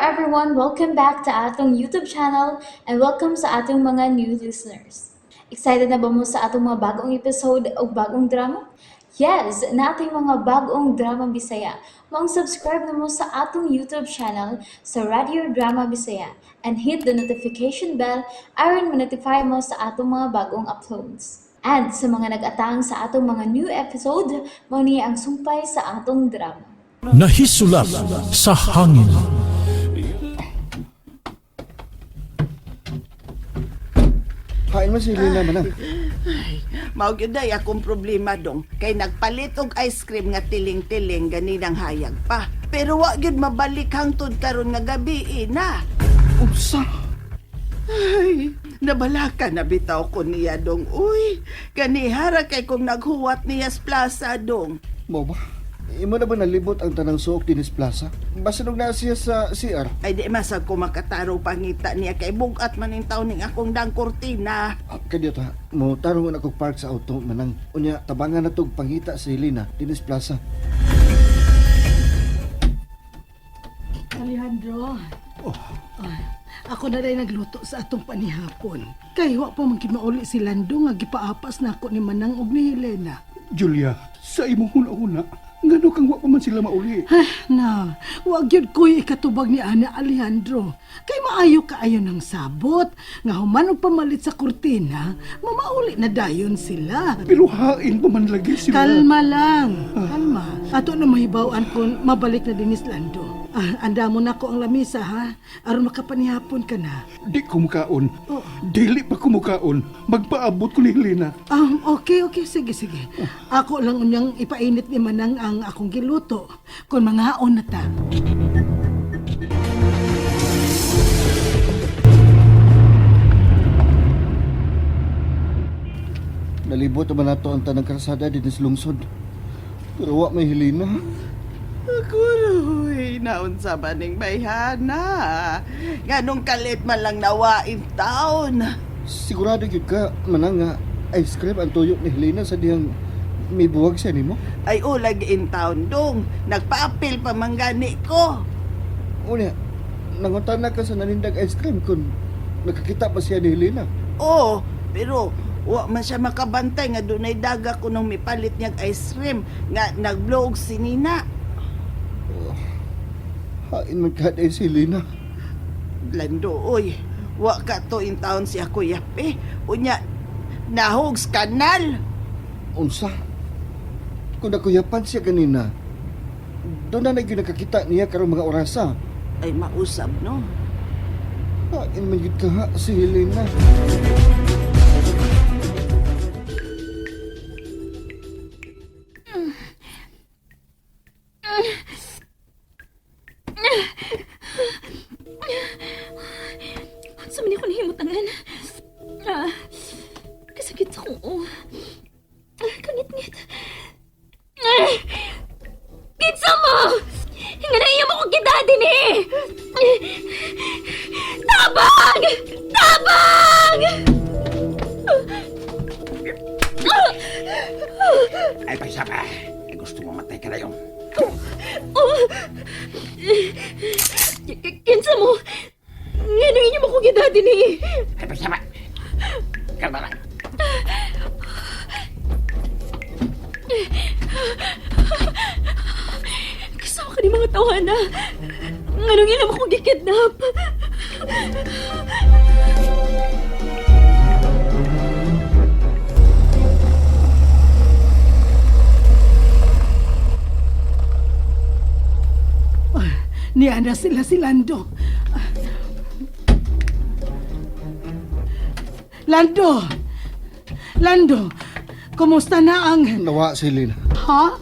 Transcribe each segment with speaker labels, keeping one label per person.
Speaker 1: everyone! Welcome back to atong YouTube channel and welcome sa atong mga new listeners. Excited na ba mo sa atong mga bagong episode o bagong drama? Yes, na ating mga bagong drama Bisaya. Mag-subscribe na mo sa atong YouTube channel sa Radio Drama Bisaya and hit the notification bell aron ma-notify mo sa atong mga bagong uploads. And sa mga nag-atang sa atong mga new episode, mo niya ang sumpay sa atong drama.
Speaker 2: Nahisulap sa hangin.
Speaker 3: Hain man si Lina manang.
Speaker 4: Mao gyud day akong problema dong kay nagpalit og ice cream nga tiling-tiling ganinang hayag pa. Pero wa gyud mabalik hangtod karon nga gabi na.
Speaker 3: Unsa?
Speaker 4: Ay, nabalaka na bitaw ko niya dong. Uy, ganihara kay kung naghuwat niya sa plaza dong.
Speaker 3: Mo ba? Imo na ba nalibot ang tanang suok dinis plaza? Basta nung na siya sa CR.
Speaker 4: Ay di masag ko makataro pangita niya kay bugat man in taon ning akong dang kortina.
Speaker 3: Kadyo ta, mo tarungan ako park sa auto manang. Unya, tabangan na tog pangita si Lina dinis plaza.
Speaker 5: Alejandro. Ako na rin nagluto sa atong panihapon. Kay wa pa man mauli si Lando nga gipaapas na ako ni Manang ug ni Helena.
Speaker 6: Julia, sa imong huna-huna, ngano kang wa pa man sila mauli?
Speaker 5: Na, wa gyud ko'y ikatubag ni Ana Alejandro. Kay maayo kaayo ng sabot. Nga human og pamalit sa kurtina, mamauli na dayon sila.
Speaker 6: Pero hain pa man lagi sila.
Speaker 5: Kalma lang. Kalma. Ato na mahibawan kung mabalik na dinis Lando. Anda mo na ko ang lamisa, ha? Aron makapanihapon ka na.
Speaker 6: Di ko mukaon. Dili pa ko mukaon. Magpaabot ko ni Helena.
Speaker 5: Okay. Sige. Ako lang unyang ipainit ni Manang ang akong giluto. Kung mga haon na ta.
Speaker 3: Nalibot naman nato ang tanang karsada dinis lungsod. Pero wa may Helena.
Speaker 4: Kuroy, naunsa ba ning bayhana? Nganong kalit man lang nawain taon.
Speaker 3: Sigurado gyud ka manang nga ice cream ang tuyok ni Helena sa diyang may buwag siya nimo.
Speaker 4: Ay ulag in town dong. Nagpa-apil pa manggani ko.
Speaker 3: Unya, nanguntan na ka sa nanindag ice cream kung nakakita pa siya ni Helena.
Speaker 4: Oo, pero wa man siya makabantay nga dunay daga ko nung mipalit niyag ice cream nga nagblog si Nina.
Speaker 3: Hain man ka si Helena.
Speaker 4: Lando, oy, wa ka to in town siya kuya pe. Unya, nahogs kanal.
Speaker 3: Unsa? Kung nakuyapan siya kanina, doon na nagyo nakakita niya karong mga orasa.
Speaker 4: Ay mausab no.
Speaker 3: Hain man yun ka ha, si Helena.
Speaker 7: Sa man ko nahimutangan. Kasakit ko. Kangit-ngit. Pizza mo! Nga na iya mo kong kita din eh! Tabang!
Speaker 8: Ay, paisa pa. Ay, gusto mo matay ka na yung...
Speaker 7: Kinsa mo! Nga na iya mo kong kita din eh!
Speaker 8: Ay, paisa pa. Kalma lang.
Speaker 7: Kasama ka ni mga tawana. Nga nung ilam akong gikidnap.
Speaker 5: Niya na sila si Lando. Lando! Kumusta na ang...
Speaker 3: Nawa si Helena.
Speaker 5: Ha?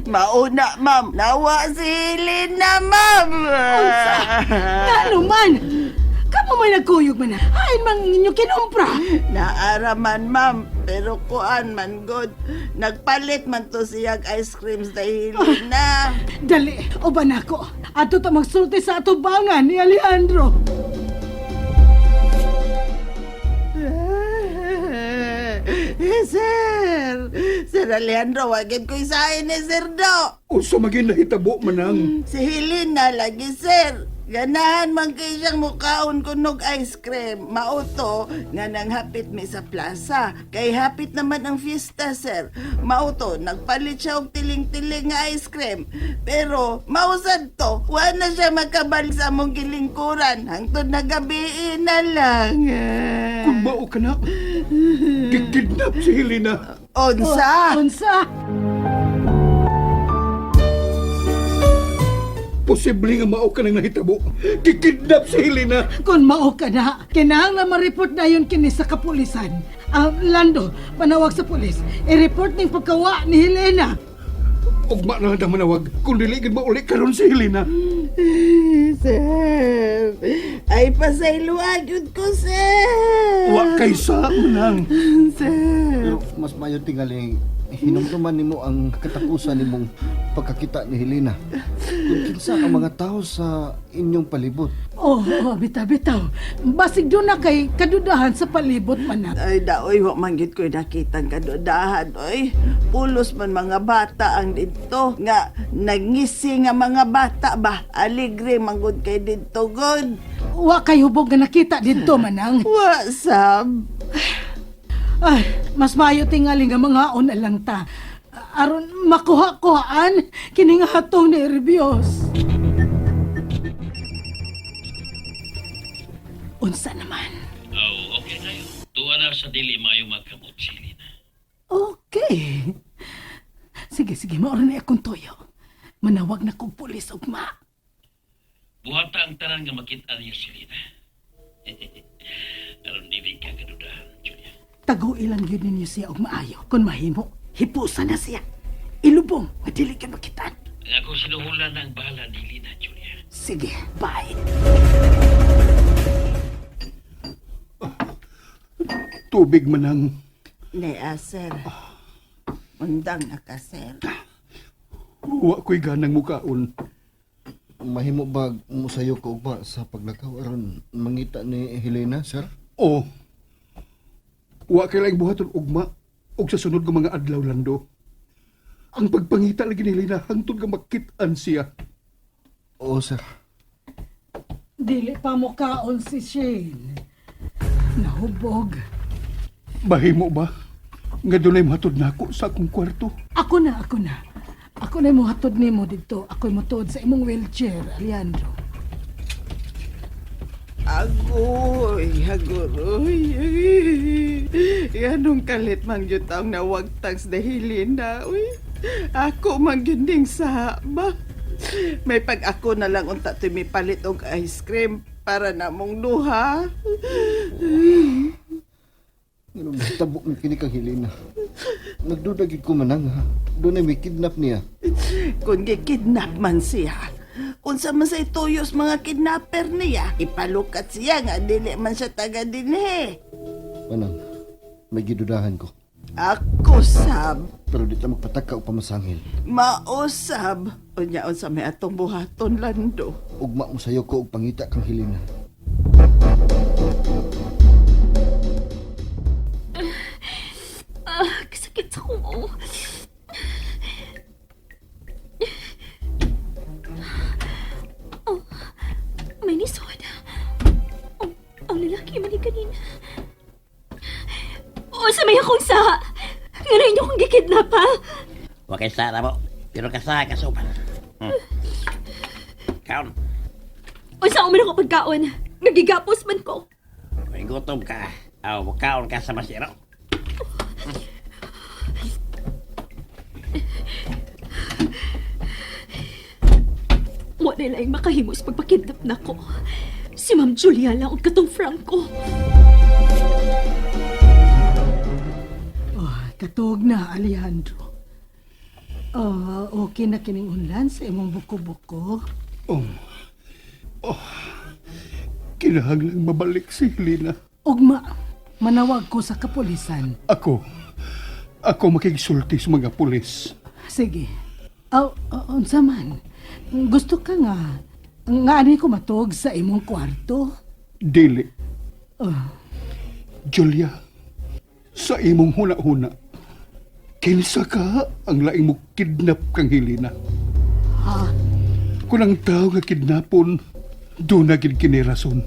Speaker 4: Mauna, ma'am. Nawa si Lina, ma'am.
Speaker 5: Nga naman! Kamu may nagkuyog man na. Hain man ninyo kinumpra.
Speaker 4: Naaraman, ma'am. Pero kuan man, good. Nagpalit man to siyag ice creams dahil na.
Speaker 5: Dali, uban ako. Ato ta magsulti sa atubangan ni Alejandro.
Speaker 4: Sir Alejandro, wagin ko isahin ni Sir Do.
Speaker 6: Unsa maging nahitabo manang?
Speaker 4: Si Helena lagi, sir. Ganahan man kay siyang mukaon kunog ice cream. Mauto nga nang hapit mi sa plaza. Kay hapit naman ang fiesta, sir. Mauto, nagpalit siya og tiling-tiling nga ice cream. Pero mausad to, wala na siya makabalik sa among gilingkuran. Hangtod na gabi na lang.
Speaker 6: Kung mao ka na, kikidnap si Helena.
Speaker 4: Unsa?
Speaker 5: Unsa?
Speaker 6: Posible nga mao ka nang nahitabo. Kikidnap si Helena.
Speaker 5: Kung mao ka na, kinahanglan ma-report na yun kini sa kapulisan. Lando, panawag sa pulis. I-report ning pagkawa ni Helena.
Speaker 6: Ugma na lang manawag. Kung diligid mauli karon si Helena.
Speaker 4: Sir, ay pasayloan yun ko, sir.
Speaker 6: Wa kay sa manang.
Speaker 4: Sir.
Speaker 3: Pero mas mayo tingaling hinumduman nimo ang katapusan nimong pagkakita ni Helena. Kung kinsa ang mga tao sa inyong palibot.
Speaker 5: Oh, bitaw. Basig doon na kay kadudahan sa palibot man na.
Speaker 4: Ay, daoy, wak manggit ko'y nakitang kadodahan, oy. Pulos man mga bata ang dito. Nga, nagngisi nga mga bata ba? Aligre, manggod kay dito, god.
Speaker 5: Wa kay hubog nga nakita dito manang.
Speaker 4: Wasab.
Speaker 5: Ay, mas mayo tingali nga mga on lang ta. Aron makuha-kuhaan kini nga hatong nervyos. Unsa naman?
Speaker 9: Okay tayo. Tuwa na sa dili maayong magkamot si Helena.
Speaker 5: Okay. Sige, maoran na akong toyo. Manawag na kong pulis ugma.
Speaker 9: Buhata ang tanan nga makita niya si Helena. Aron dili ka kadudahan, Julia.
Speaker 5: Tago ilang yun ninyo siya og maayo. Kung mahimo, hipusa na siya. Ilubong, madili ka makitaan.
Speaker 9: Ako sinuhulan ng bahala ni Helena, Julia.
Speaker 5: Sige, bye.
Speaker 6: Tubig manang.
Speaker 4: Nea, sir. Undang na ka, sir.
Speaker 6: Wa ko'y ganang mukaon.
Speaker 3: Mahimo ba musayo ko ba sa paglakaw aron mangita ni Helena, sir?
Speaker 6: Oh. Wa kay laing buhaton ugma og sa sunod nga mga adlaw lando. Ang pagpangita lagi ni Helena hangtod nga makitaan siya.
Speaker 3: Oo, sir.
Speaker 5: Dili pa mo kaon si Shane. Nahubog.
Speaker 6: Bahimo ba? Nga dunay mahatod nako sa akong kwarto.
Speaker 5: Ako na. Ako na mo hatod nimo dito. Ako'y motod sa imong wheelchair, Alejandro.
Speaker 4: Agoy. Yanong kalit mang jutang nawagtags dahil na, uy. Ako mangginding sa ba? May pag ako na lang unta tumipalit og ice cream para namong duha.
Speaker 3: Anong tabok ni kini kang Helena? Nagdudagid ko manang ha. Doon ay may kidnap niya.
Speaker 4: Kung gikidnap man siya, unsa man sa ituyos mga kidnapper niya, ipalukat siya nga dili man siya taga dinhi.
Speaker 3: Manang, may gidudahan ko.
Speaker 4: Ako sab,
Speaker 3: Pero di ta magpataka o pamasangil.
Speaker 4: mausab. Unya unsa may atong buhaton lando.
Speaker 3: Ugma mo sayo ko og pangita kang Helena.
Speaker 7: Kasakit sa kumo. Oh, may nisod. Oh, ang lalaki man ni kanina. Oh, sa may akong sa... Nga na inyo kong gikidnap, ha?
Speaker 8: Wa kay sa mo. Pero kasa kasupan. Kaon.
Speaker 7: O sa umin ako pagkaon. Nagigapos man ko.
Speaker 8: Kung gutom ka, kaon ka sa masiro.
Speaker 7: Wa na lang makahimos pagpakidnap na ko. Si Ma'am Julia lang o katong Franco.
Speaker 5: Oh, katuog na, Alejandro. Okay na kining unlan sa imong buko-buko.
Speaker 6: Kinahanglang mabalik si Helena.
Speaker 5: Ugma, manawag ko sa kapulisan.
Speaker 6: Ako makiksulti sa mga pulis.
Speaker 5: Sige. Unsa man? Gusto ka nga ani ko matog sa imong kwarto?
Speaker 6: Dili.
Speaker 5: Oh,
Speaker 6: Julia, sa imong huna-huna, kinsa ka ang laing mo kidnap kang Helena.
Speaker 5: ha?
Speaker 6: Kung ang tao nga kidnapon, Doon na gid kini rason.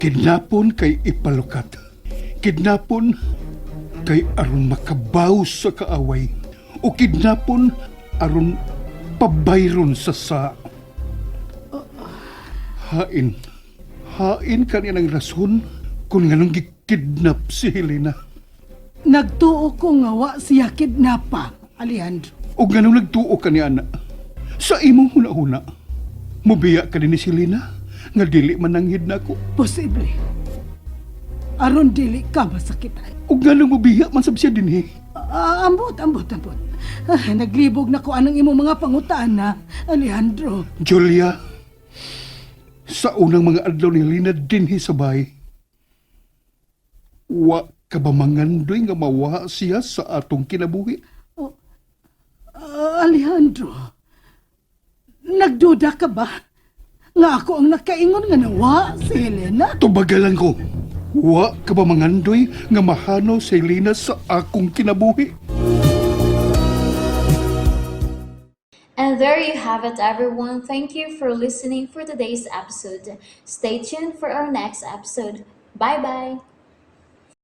Speaker 6: Kidnapon kay ipalukat. Kidnapon kay aron makabaw sa kaaway. O kidnapon aron pabayron sa Hain. Hain kaniya ng rason kung nganong gikidnap si Helena.
Speaker 5: Nagtuo ko nga wa siya kidnapa, Alejandro.
Speaker 6: O nganong nagtuo ka ni Ana. Sa imong huna-huna, mubiya ka ni si Helena nga dili mananghid na ko.
Speaker 5: Posible. Aron dili ka masakit.
Speaker 6: O nganong mubiya man sab siya dinhi.
Speaker 5: Ambot. Naglibog na ko anang imong mga pangutana, Alejandro.
Speaker 6: Julia, sa unang mga adlaw ni Helena dinhi sa bay, wa ka ba mangandoy nga mawa siya sa atong kinabuhi?
Speaker 5: Alejandro, nagduda ka ba? Nga ako ang nakaingon nga nawa si Helena?
Speaker 6: Tubagalan ko, wa ka ba mangandoy nga mahano si Helena sa akong kinabuhi?
Speaker 1: And there you have it, everyone. Thank you for listening for today's episode. Stay tuned for our next episode. Bye bye.